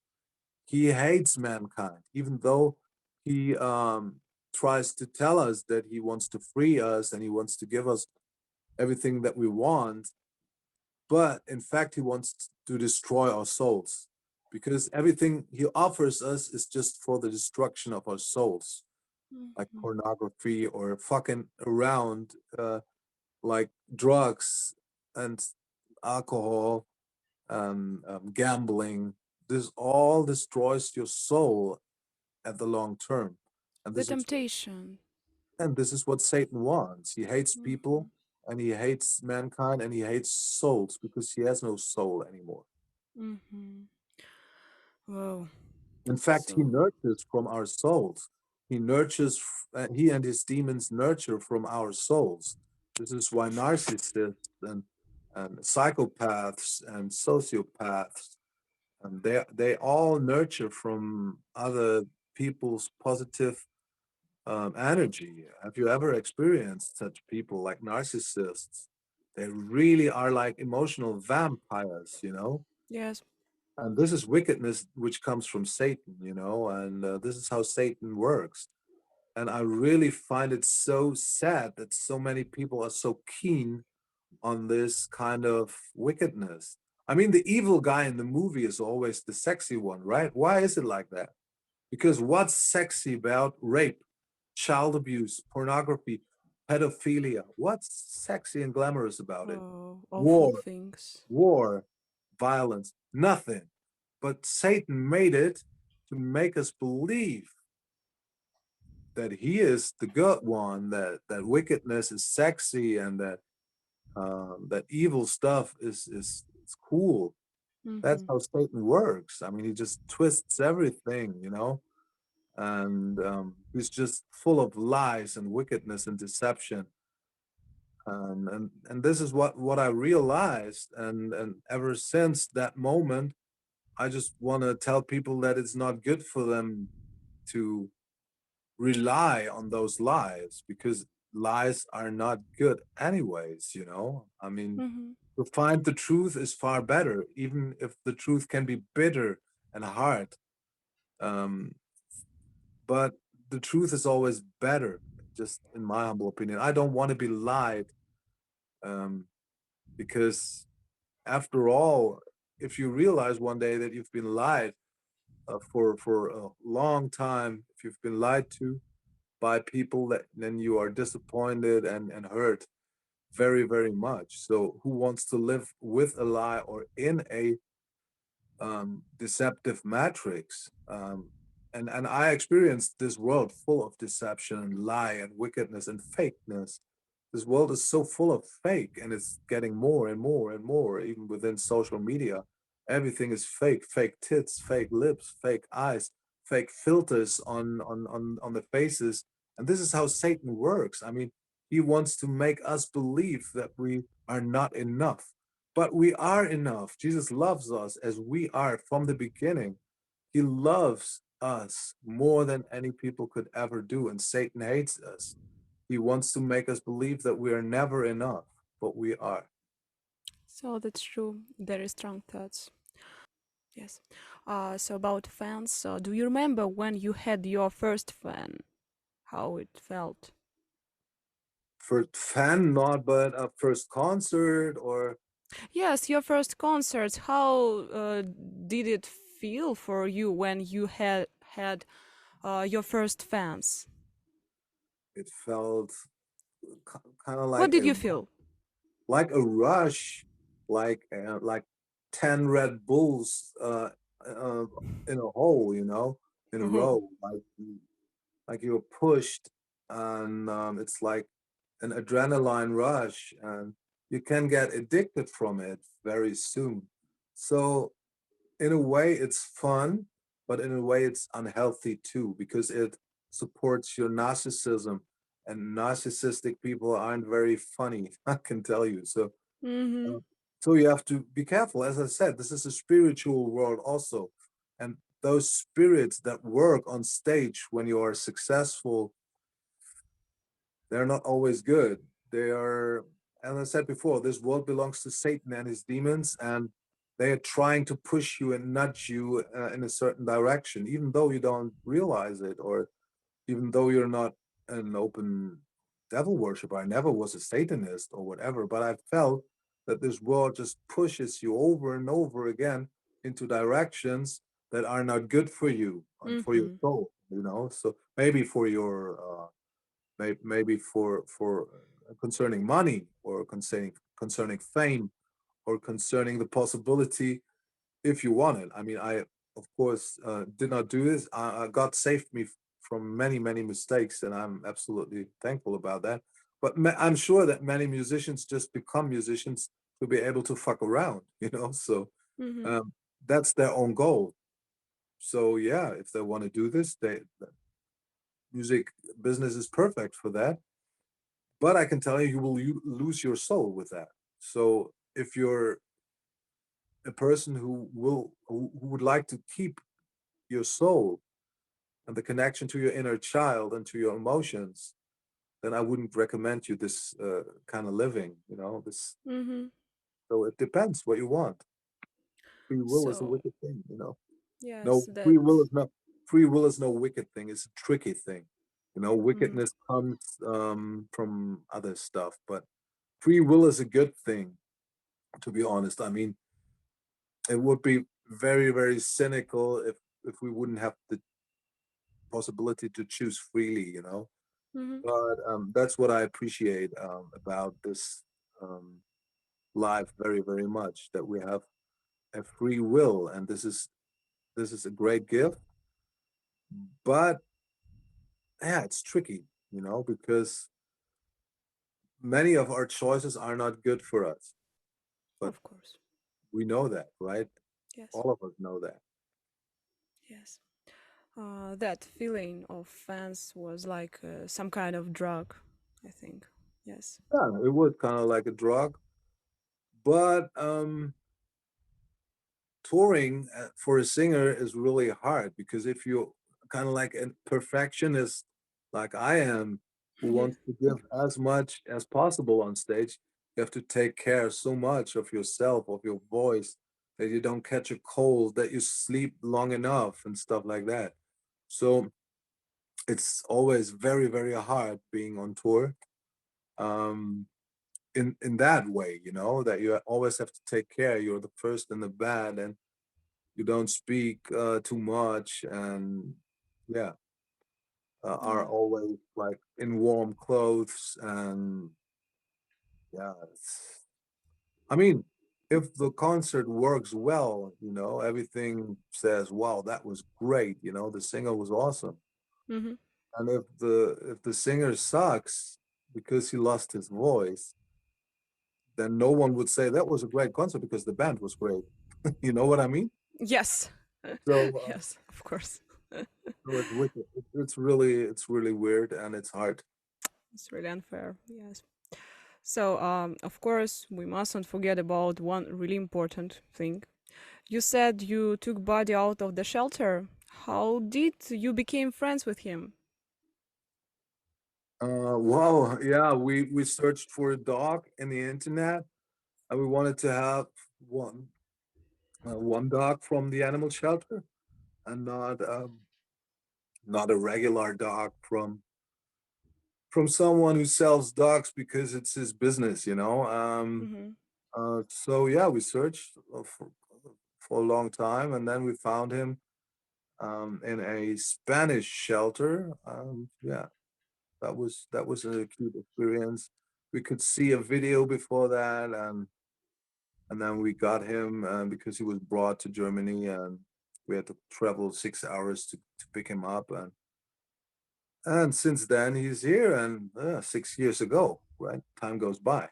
He hates mankind, even though he tries to tell us that he wants to free us and he wants to give us everything that we want. But in fact, he wants to destroy our souls, because everything he offers us is just for the destruction of our souls, like Mm-hmm. pornography or fucking around, like drugs and alcohol, gambling. This all destroys your soul at the long term. And The this is temptation. what Satan wants. He hates Mm-hmm. people and he hates mankind and he hates souls because he has no soul anymore. Mm-hmm. Whoa. In fact, he So. nurtures from our souls. He and his demons nurture from our souls. This is why narcissists and psychopaths and sociopaths, and they all nurture from other people's positive energy. Have you ever experienced such people like narcissists? They really are like emotional vampires, you know? Yes. And this is wickedness which comes from Satan, you know? And this is how Satan works. And I really find it so sad that so many people are so keen on this kind of wickedness. I mean, the evil guy in the movie is always the sexy one, right? Why is it like that? Because what's sexy about rape, child abuse, pornography, pedophilia? What's sexy and glamorous about it? Oh, awful War, things. war, violence, nothing. But Satan made it to make us believe that he is the good one, that wickedness is sexy, and that evil stuff is cool. That's Mm-hmm. how Satan works. I mean, he just twists everything, you know, and he's just full of lies and wickedness and deception. And this is what I realized, and ever since that moment, I just want to tell people that it's not good for them to rely on those lies, because lies are not good anyways, you know. I mean, Mm-hmm. to find the truth is far better, even if the truth can be bitter and hard. um, but the truth is always better, just in my humble opinion. I don't want to be lied, um, because after all, if you realize one day that you've been lied for a long time, if you've been lied to by people, that then you are disappointed and hurt very, very much. So who wants to live with a lie or in a deceptive matrix? And I experienced this world full of deception and lie and wickedness and fakeness. This world is so full of fake, and it's getting more and more and more, even within social media. Everything is fake: fake tits, fake lips, fake eyes, fake filters on the faces. And this is how Satan works. I mean, he wants to make us believe that we are not enough, but we are enough. Jesus loves us as we are from the beginning. He loves us more than any people could ever do, and Satan hates us. He wants to make us believe that we are never enough, but we are. So that's true. Very strong thoughts. Yes. So about fans, do you remember when you had your first fan? How it felt? First fan, not but a first concert, or Yes, your first concert. How did it feel for you when you had your first fans? it felt kind of What did you feel? like a rush, like 10 Red Bulls uh, in a hole, you know, in a Oh. row, like you're pushed, and it's like an adrenaline rush, and you can get addicted from it very soon. So in a way it's fun, but in a way it's unhealthy too, because it supports your narcissism, and narcissistic people aren't very funny, I can tell you. So Mm-hmm. uh, so you have to be careful. As I said, this is a spiritual world also, and those spirits that work on stage when you are successful, they're not always good. They are, as I said before, this world belongs to Satan and his demons, and they are trying to push you and nudge you in a certain direction, even though you don't realize it, or even though you're not an open devil worshiper. I never was a Satanist or whatever, but I felt that this world just pushes you over and over again into directions that are not good for you and for your Mm-hmm. soul, you know. So maybe for your maybe for concerning money, or concerning fame, or concerning the possibility, if you want it. I mean, I of course did not do this. God saved me from many mistakes, and I'm absolutely thankful about that. But I'm sure that many musicians just become musicians to be able to fuck around, you know. So Mm-hmm. um, that's their own goal. So yeah, if they want to do this, the music business is perfect for that. But I can tell you, you lose your soul with that. So if you're a person who would like to keep your soul and the connection to your inner child and to your emotions, then I wouldn't recommend you this kind of living. You know, this. Mm-hmm. So it depends what you want. Free will is a So wicked thing, you know. yes, No, that. free will is no wicked thing. It's a tricky thing. You know, Mm-hmm. wickedness comes from other stuff, but free will is a good thing. To be honest, I mean, it would be very very cynical if we wouldn't have the possibility to choose freely. You know, Mm-hmm. but that's what I appreciate about this life very very much, that we have a free will, and this is a great gift. But yeah, it's tricky, you know, because many of our choices are not good for us, but Of course. we know that, right? Yes. All of us know that. Yes. That feeling of fans was like some kind of drug, I think. Yes. Yeah, it was kind of like a drug, but touring for a singer is really hard, because if you kind of like a perfectionist like I am, who Yeah. wants to give as much as possible on stage, you have to take care so much of yourself, of your voice, that you don't catch a cold, that you sleep long enough and stuff like that. So it's always very very hard being on tour, um in that way, you know, that you always have to take care. You're the first in the band, and you don't speak too much, and yeah, are Yeah. always like in warm clothes, and yeah, I mean, if the concert works well, you know, everything says, wow, that was great, you know, the singer was awesome. Mm-hmm. And if the singer sucks because he lost his voice, then no one would say that was a great concert because the band was great. You know what I mean? Yes. So Yes, of course. so it's wicked. It's really weird, and it's hard. It's really unfair. Yes. So, of course, we mustn't forget about one really important thing. You said you took Buddy out of the shelter. How did you become friends with him? Wow, yeah, we searched for a dog in the internet, and we wanted to have one one dog from the animal shelter, and not a regular dog from someone who sells dogs because it's his business, you know. Mm-hmm. So yeah, we searched for a long time, and then we found him in a Spanish shelter. Yeah, that was a cute experience. We could see a video before that, and then we got him because he was brought to Germany, and we had to travel 6 hours to pick him up, and since then he's here, and 6 years ago, right? Time goes by.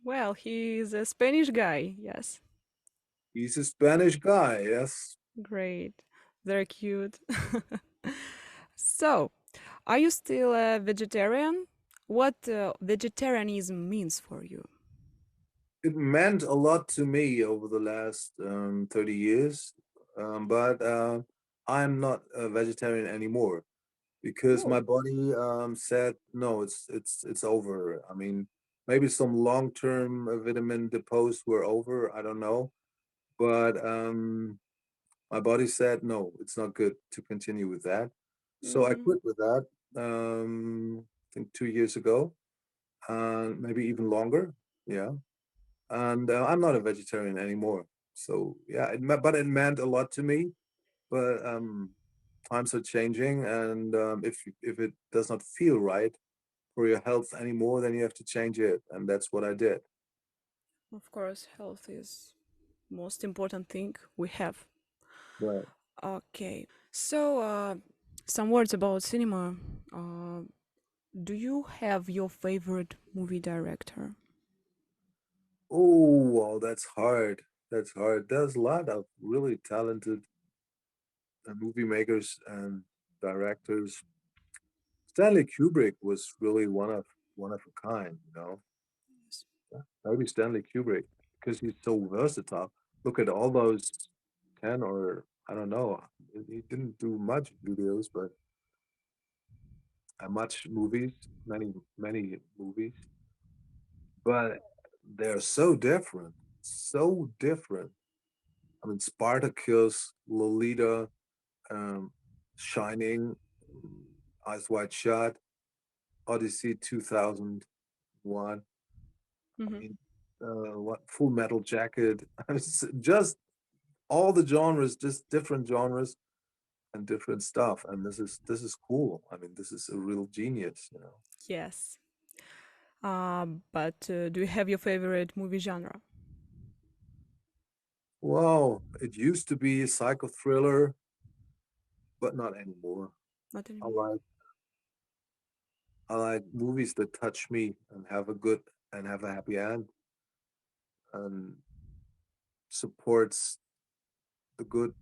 Well, he is a Spanish guy. Yes. He's a Spanish guy, yes. Great. Very cute. So, are you still a vegetarian? What vegetarianism means for you? It meant a lot to me over the last 30 years, but I'm not a vegetarian anymore because my Oh. body said no, it's over. I mean, maybe some long-term vitamin depots were over, I don't know, but my body said no, it's not good to continue with that. So I Mm-hmm. quit with that, I think 2 years ago, maybe even longer. Yeah, and I'm not a vegetarian anymore. So yeah, but it meant a lot to me. But times are changing, and if it does not feel right for your health anymore, then you have to change it, and that's what I did. Of course, health is most important thing we have. Right. Okay. So, some words about cinema. Uh, do you have your favorite movie director? Oh, well, that's hard. That's hard. There's a lot of really talented movie makers and directors. Stanley Kubrick was really one of a kind, you know. Yes. Maybe Stanley Kubrick because he's so versatile. Look at all those 10 or I don't know. He didn't do much videos, but much movies, many movies, but they're so different, so different. I mean, Spartacus, Lolita, um, Shining, Eyes Wide Shut, Odyssey 2001. I Hmm. mean, what Full Metal Jacket? Just all the genres, just different genres and different stuff. And this is cool. I mean, this is a real genius, you know. Yes. But do you have your favorite movie genre? Wow, it used to be a psycho thriller, but not anymore. Not I anymore. like I like movies that touch me and have a good and have a happy end and supports the good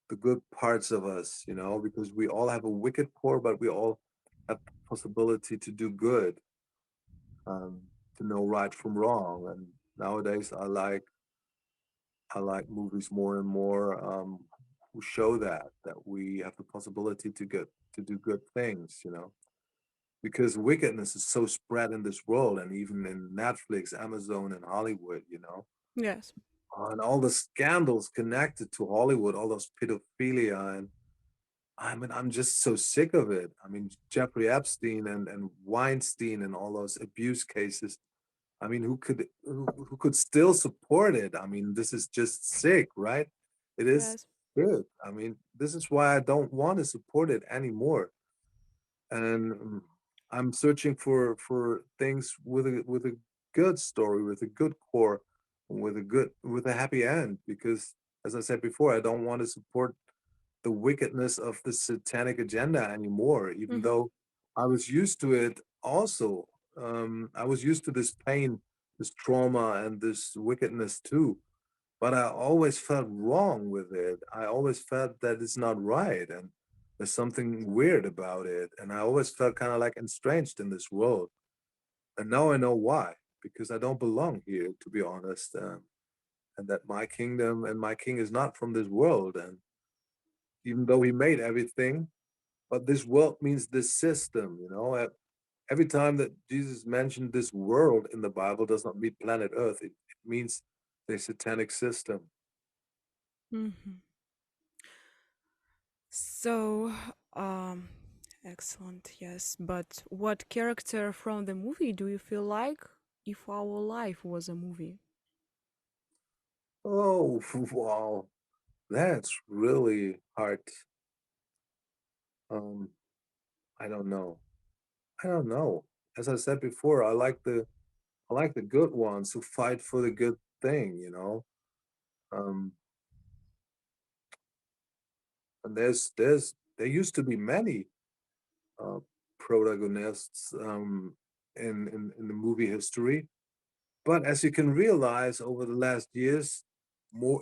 the good parts of us, you know, because we all have a wicked core, but we all have the possibility to do good, um, to know right from wrong. And nowadays, I like movies more and more who show that we have the possibility to do good things, you know, because wickedness is so spread in this world, and even in Netflix, Amazon, and Hollywood, you know, Yes. and all the scandals connected to Hollywood, all those pedophilia and I mean, I'm just so sick of it. I mean, Jeffrey Epstein and Weinstein and all those abuse cases. I mean, who could still support it? I mean, this is just sick, right? It is Yes. good. I mean, this is why I don't want to support it anymore. And I'm searching for things with a good story, with a good core, with a happy end. Because, as I said before, I don't want to support the wickedness of the satanic agenda anymore, even Hmm. though I was used to it also. I was used to this pain, this trauma, and this wickedness too. But I always felt wrong with it. I always felt that it's not right and there's something weird about it. And I always felt kind of like estranged in this world. And now I know why, because I don't belong here, to be honest. And that my kingdom and my king is not from this world. And even though he made everything, but this world means this system, you know. Every time that Jesus mentioned this world in the Bible does not mean planet Earth. It means the satanic system. Hmm. So, um, excellent. Yes. But what character from the movie do you feel like if our life was a movie? Oh, wow. That's really hard. Um, I don't know. I don't know. As I said before, I like the good ones who fight for the good thing, you know. Um, and there used to be many uh, protagonists in the movie history. But as you can realize over the last years,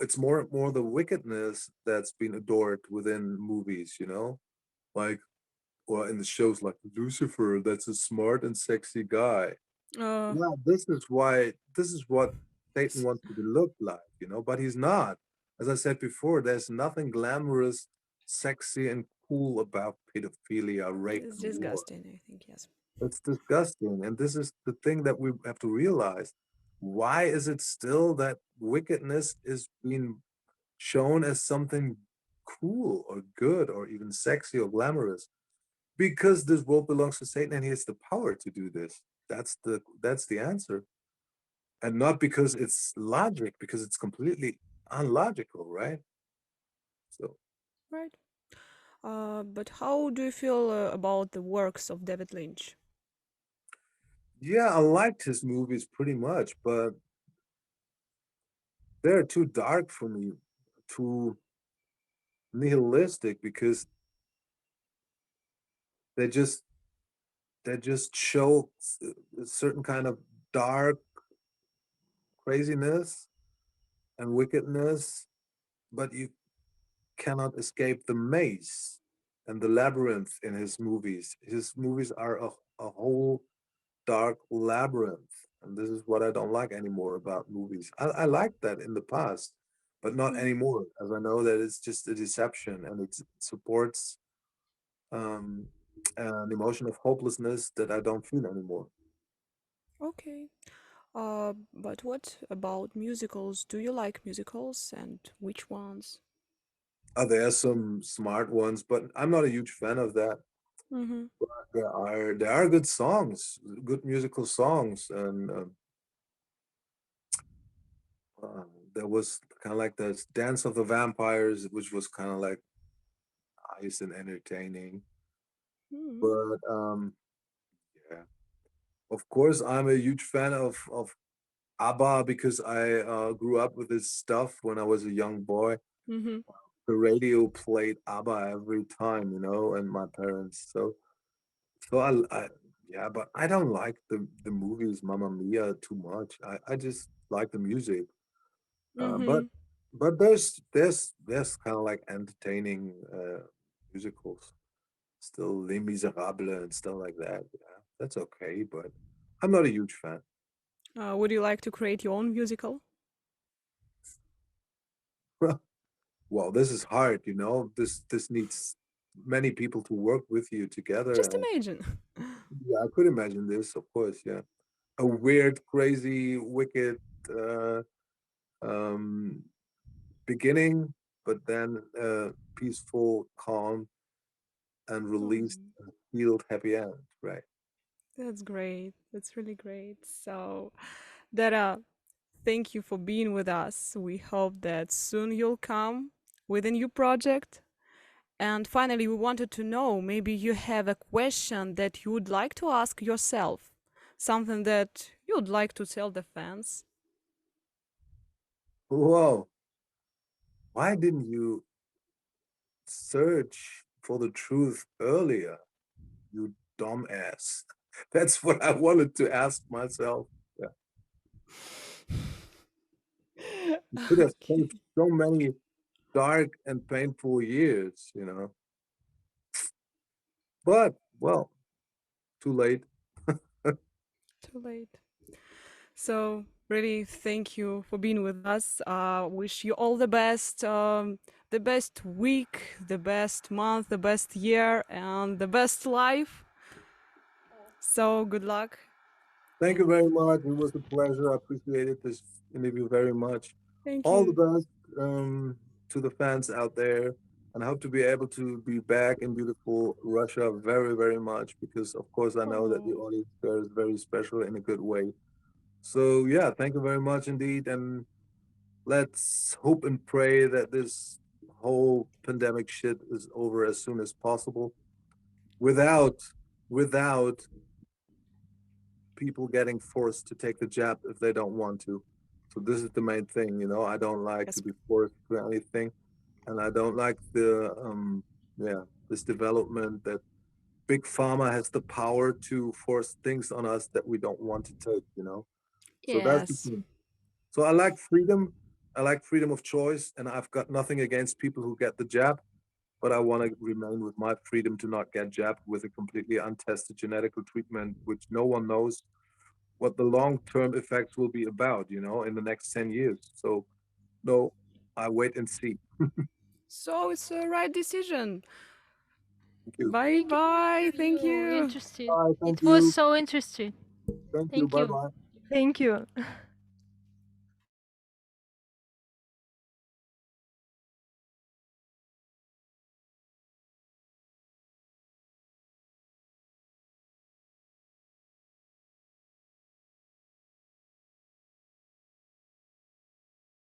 it's more and more the wickedness that's been adored within movies, you know, like or in the shows like Lucifer, that's a smart and sexy guy. Uh, Yeah, this is what Satan wants to look like, you know, but he's not. As I said before, there's nothing glamorous, sexy, and cool about pedophilia, rape, it's and war. disgusting, I think. Yes. It's disgusting. And this is the thing that we have to realize. Why is it still that wickedness is being shown as something cool or good or even sexy or glamorous? Because this world belongs to Satan and he has the power to do this. That's the answer. And not because it's logic, because it's completely unlogical, right? So Right. But how do you feel about the works of David Lynch? yeah, I liked his movies pretty much, but they're too dark for me, too nihilistic because they just they just show a certain kind of dark craziness and wickedness, but cannot escape the maze and the labyrinth in his movies. His movies are a whole dark labyrinth. And this is what I don't like anymore about movies. I liked that in the past, but not Mhm. anymore, as I know that it's just a deception and it supports um, an emotion of hopelessness that I don't feel anymore. Okay. But what about musicals? Do you like musicals and which ones? There are some smart ones, but I'm not a huge fan of that. Mm-hmm. There are good songs, good musical songs, and uh, there was kind of like the Dance of the Vampires, which was kind of like nice and entertaining. Mm-hmm. But yeah, of course, I'm a huge fan of ABBA because I grew up with this stuff when I was a young boy. Mm-hmm. The radio played ABBA every time, and my parents. So yeah, but I don't like the movies Mamma Mia too much. I just like the music. Uh, but Mm-hmm. but there's kind of like entertaining musicals. Still Les Miserables and stuff like that. Yeah, that's okay, but I'm not a huge fan. Would you like to create your own musical? Well, this is hard. This needs many people to work with you together. Just And imagine. yeah, I could imagine this, of course. Yeah, a weird, crazy, wicked um, beginning, but then peaceful, calm, and released, Oh, healed, happy end. Right. that's great. That's really great. So, Dara, thank you for being with us. We hope that soon you'll come with a new project. And finally, we wanted to know maybe you have a question that you would like to ask yourself, something that you'd like to tell the fans. Whoa! Why didn't you search for the truth earlier? You dumbass. That's what I wanted to ask myself. Yeah. You could have Okay. saved so many dark and painful years. But, well, too late. Too late. So, really, thank you for being with us. Wish you all the best week, the best month, the best year, and the best life. So, good luck. Thank you And very much. It was a pleasure. I appreciated this interview very much. thank All the you. best to the fans out there. And I hope to be able to be back in beautiful Russia very, very much because, of course, I know that the Oh, audience there is very special in a good way. So, yeah, thank you very much indeed. And let's hope and pray that this whole pandemic shit is over as soon as possible without without people getting forced to take the jab if they don't want to. So this is the main thing. I don't like to yes. be forced to anything, and I don't like this development that big pharma has the power to force things on us that we don't want to take. So that's the Yes. thing. So I like freedom. I like freedom of choice, and I've got nothing against people who get the jab, but I want to remain with my freedom to not get jabbed with a completely untested genetical treatment, which no one knows what the long-term effects will be about, in the next 10 years. So no, I wait and see. So, it's the right decision. Thank you. Bye Thank you. bye. Thank You you. interesting. Bye. Thank It was you. so interesting. Thank you. Thank Bye you. bye. Thank you.